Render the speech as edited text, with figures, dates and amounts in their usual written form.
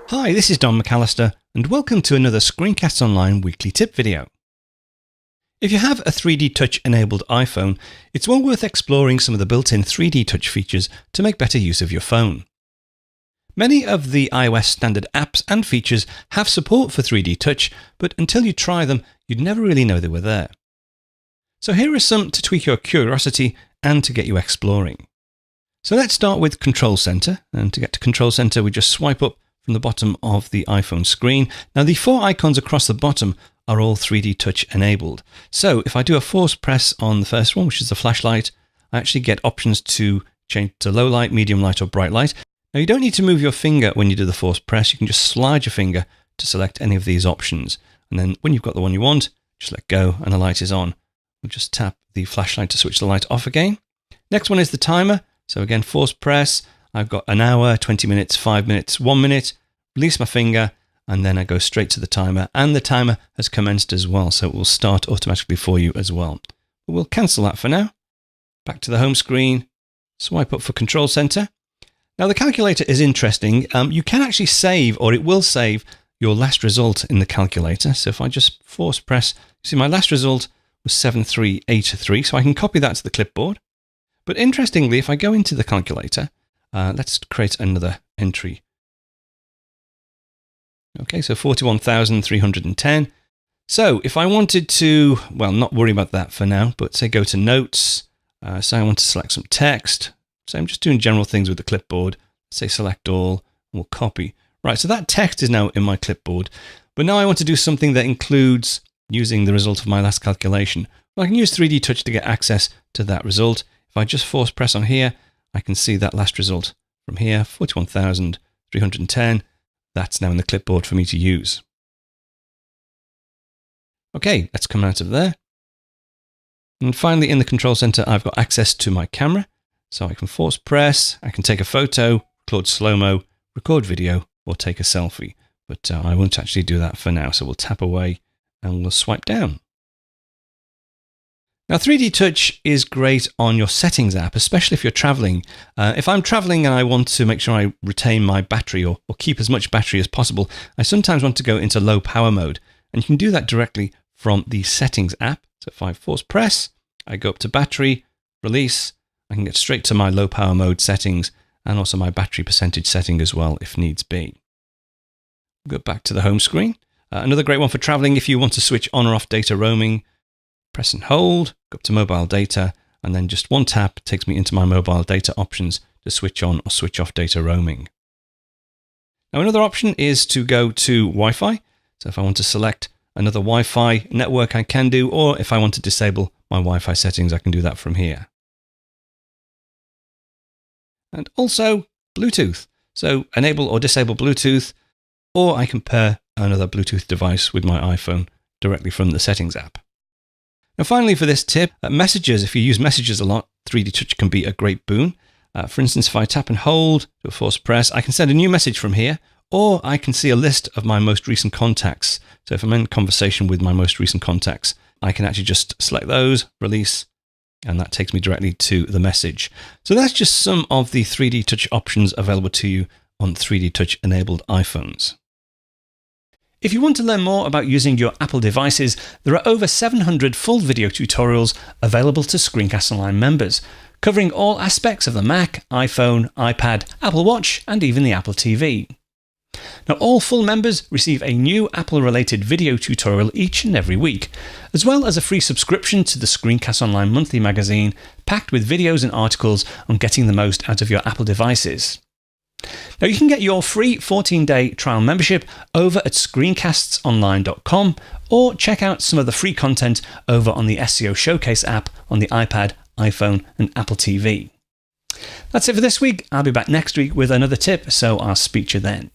Hi, this is Don McAllister, and welcome to another Screencasts Online weekly tip video. If you have a 3D Touch enabled iPhone, it's well worth exploring some of the built-in 3D Touch features to make better use of your phone. Many of the iOS standard apps and features have support for 3D Touch, but until you try them, you'd never really know they were there. So here are some to tweak your curiosity and to get you exploring. So let's start with Control Center, and to get to Control Center, we just swipe up from the bottom of the iPhone screen. Now the four icons across the bottom are all 3D Touch enabled. So if I do a force press on the first one, which is the flashlight, I actually get options to change to low light, medium light, or bright light. Now you don't need to move your finger when you do the force press. You can just slide your finger to select any of these options. And then when you've got the one you want, just let go and the light is on. We'll just tap the flashlight to switch the light off again. Next one is the timer. So again, force press. I've got an hour, 20 minutes, 5 minutes, 1 minute. Release my finger, and then I go straight to the timer. And the timer has commenced as well, so it will start automatically for you as well. But we'll cancel that for now. Back to the home screen. Swipe up for Control Center. Now the calculator is interesting. You can actually save, or it will save, your last result in the calculator. So if I just force press, you see my last result was 7383, so I can copy that to the clipboard. But interestingly, if I go into the calculator, let's create another entry. Okay, so 41,310. So if I wanted to, well, not worry about that for now, but say go to Notes, say I want to select some text. So I'm just doing general things with the clipboard. Say select all, and we'll copy. Right, so that text is now in my clipboard. But now I want to do something that includes using the result of my last calculation. Well, I can use 3D Touch to get access to that result. If I just force press on here, I can see that last result from here, 41,310. That's now in the clipboard for me to use. Okay, let's come out of there. And finally, in the Control Center, I've got access to my camera. So I can force press, I can take a photo, record slow-mo, record video, or take a selfie. But I won't actually do that for now. So we'll tap away and we'll swipe down. Now 3D Touch is great on your Settings app, especially if you're traveling. If I'm traveling and I want to make sure I retain my battery or keep as much battery as possible, I sometimes want to go into low power mode. And you can do that directly from the Settings app. So if I force press, I go up to battery, release, I can get straight to my low power mode settings and also my battery percentage setting as well if needs be. Go back to the home screen. Another great one for traveling if you want to switch on or off data roaming. Press and hold, go up to mobile data, and then just one tap takes me into my mobile data options to switch on or switch off data roaming. Now another option is to go to Wi-Fi. So if I want to select another Wi-Fi network, I can do, or if I want to disable my Wi-Fi settings, I can do that from here. And also Bluetooth. So enable or disable Bluetooth, or I can pair another Bluetooth device with my iPhone directly from the Settings app. Now finally for this tip, messages. If you use messages a lot, 3D Touch can be a great boon. For instance, if I tap and hold, do a force press, I can send a new message from here, or I can see a list of my most recent contacts. So if I'm in conversation with my most recent contacts, I can actually just select those, release, and that takes me directly to the message. So that's just some of the 3D Touch options available to you on 3D Touch enabled iPhones. If you want to learn more about using your Apple devices, there are over 700 full video tutorials available to Screencast Online members, covering all aspects of the Mac, iPhone, iPad, Apple Watch, and even the Apple TV. Now, all full members receive a new Apple-related video tutorial each and every week, as well as a free subscription to the Screencast Online monthly magazine, packed with videos and articles on getting the most out of your Apple devices. Now, you can get your free 14-day trial membership over at ScreenCastsOnline.com, or check out some of the free content over on the SCO Showcase app on the iPad, iPhone, and Apple TV. That's it for this week. I'll be back next week with another tip, so I'll speak to you then.